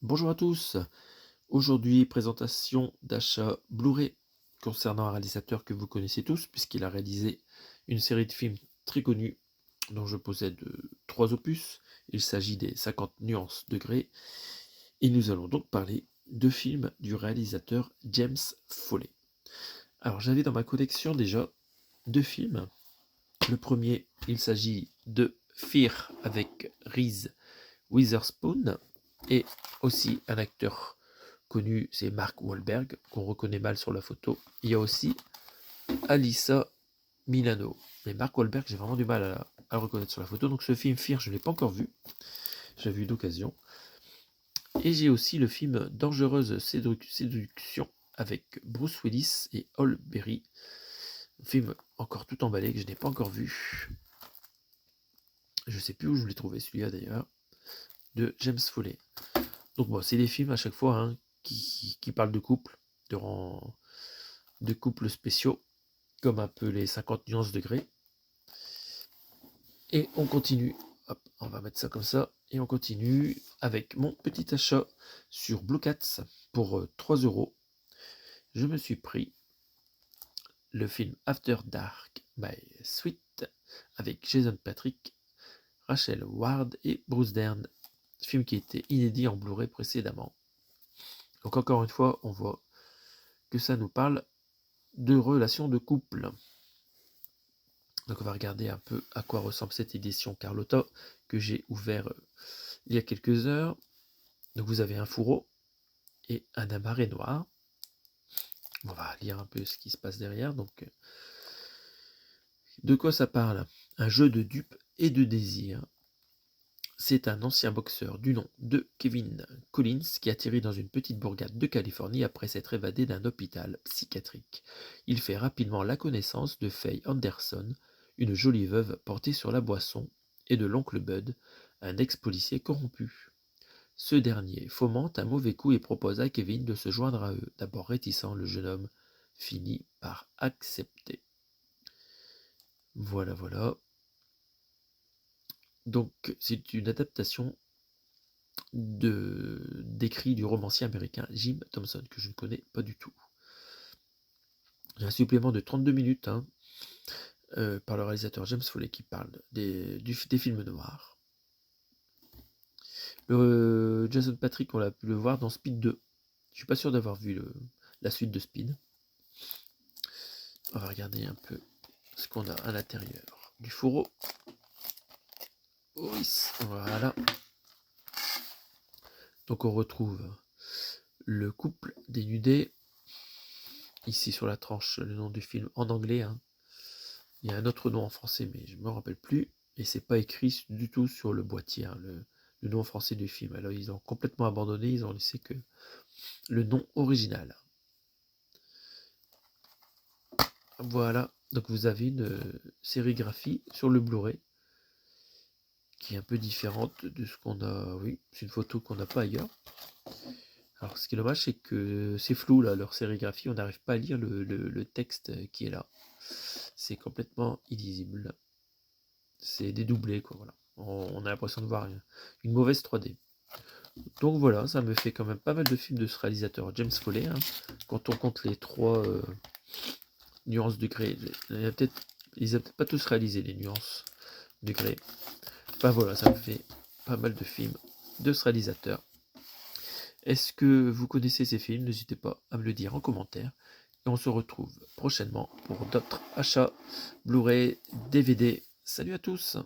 Bonjour à tous. Aujourd'hui, présentation d'achat Blu-ray concernant un réalisateur que vous connaissez tous, puisqu'il a réalisé une série de films très connus dont je possède 3 opus. Il s'agit des 50 nuances degrés. Et nous allons donc parler de films du réalisateur James Foley. Alors, j'avais dans ma collection déjà 2 films. Le premier, il s'agit de Fear avec Reese Witherspoon et aussi un acteur connu, c'est Mark Wahlberg, qu'on reconnaît mal sur la photo. Il y a aussi Alyssa Milano. Mais Mark Wahlberg, j'ai vraiment du mal à le reconnaître sur la photo. Donc ce film Fear, je ne l'ai pas encore vu. J'avais eu d'occasion. Et j'ai aussi le film Dangereuse séduction avec Bruce Willis et Halle Berry. Un film encore tout emballé que je n'ai pas encore vu. Je ne sais plus où je l'ai trouvé celui-là d'ailleurs. De James Foley. Donc bon, c'est des films à chaque fois qui parlent de couple, de couples spéciaux, comme un peu les 50 nuances degrés. Et on continue. Hop, on va mettre ça comme ça. Et on continue avec mon petit achat sur Blue Cats pour 3 euros. Je me suis pris le film After Dark by Sweet avec Jason Patric, Rachel Ward et Bruce Dern. Film qui était inédit en Blu-ray précédemment. Donc encore une fois, on voit que ça nous parle de relations de couple. Donc on va regarder un peu à quoi ressemble cette édition Carlotta que j'ai ouvert il y a quelques heures. Donc vous avez un fourreau et un amarré noir. On va lire un peu ce qui se passe derrière. Donc de quoi ça parle? Un jeu de dupes et de désir. C'est un ancien boxeur du nom de Kevin Collins qui atterrit dans une petite bourgade de Californie après s'être évadé d'un hôpital psychiatrique. Il fait rapidement la connaissance de Faye Anderson, une jolie veuve portée sur la boisson, et de l'oncle Bud, un ex-policier corrompu. Ce dernier fomente un mauvais coup et propose à Kevin de se joindre à eux. D'abord réticent, le jeune homme finit par accepter. Voilà, voilà. Donc, c'est une adaptation d'écrit du romancier américain Jim Thompson, que je ne connais pas du tout. J'ai un supplément de 32 minutes par le réalisateur James Foley qui parle des films noirs. Jason Patric, on l'a pu le voir dans Speed 2. Je suis pas sûr d'avoir vu la suite de Speed. On va regarder un peu ce qu'on a à l'intérieur du fourreau. Oui, voilà. Donc on retrouve le couple dénudé. Ici sur la tranche, le nom du film en anglais. Il y a un autre nom en français, mais je ne me rappelle plus. Et c'est pas écrit du tout sur le boîtier, le nom français du film. Alors ils ont complètement abandonné, ils ont laissé que le nom original. Voilà, donc vous avez une sérigraphie sur le Blu-ray qui est un peu différente de ce qu'on a. Oui, c'est une photo qu'on n'a pas ailleurs. Alors ce qui est dommage, c'est que c'est flou là, leur sérigraphie, on n'arrive pas à lire le texte qui est là. C'est complètement illisible. C'est dédoublé, quoi, voilà. On a l'impression de voir une mauvaise 3D. Donc voilà, ça me fait quand même pas mal de films de ce réalisateur James Foley. Quand on compte les 3 nuances degrés, ils n'ont peut-être pas tous réalisé les nuances degrés. Enfin voilà, ça me fait pas mal de films de ce réalisateur. Est-ce que vous connaissez ces films? N'hésitez pas à me le dire en commentaire. Et on se retrouve prochainement pour d'autres achats Blu-ray, DVD. Salut à tous!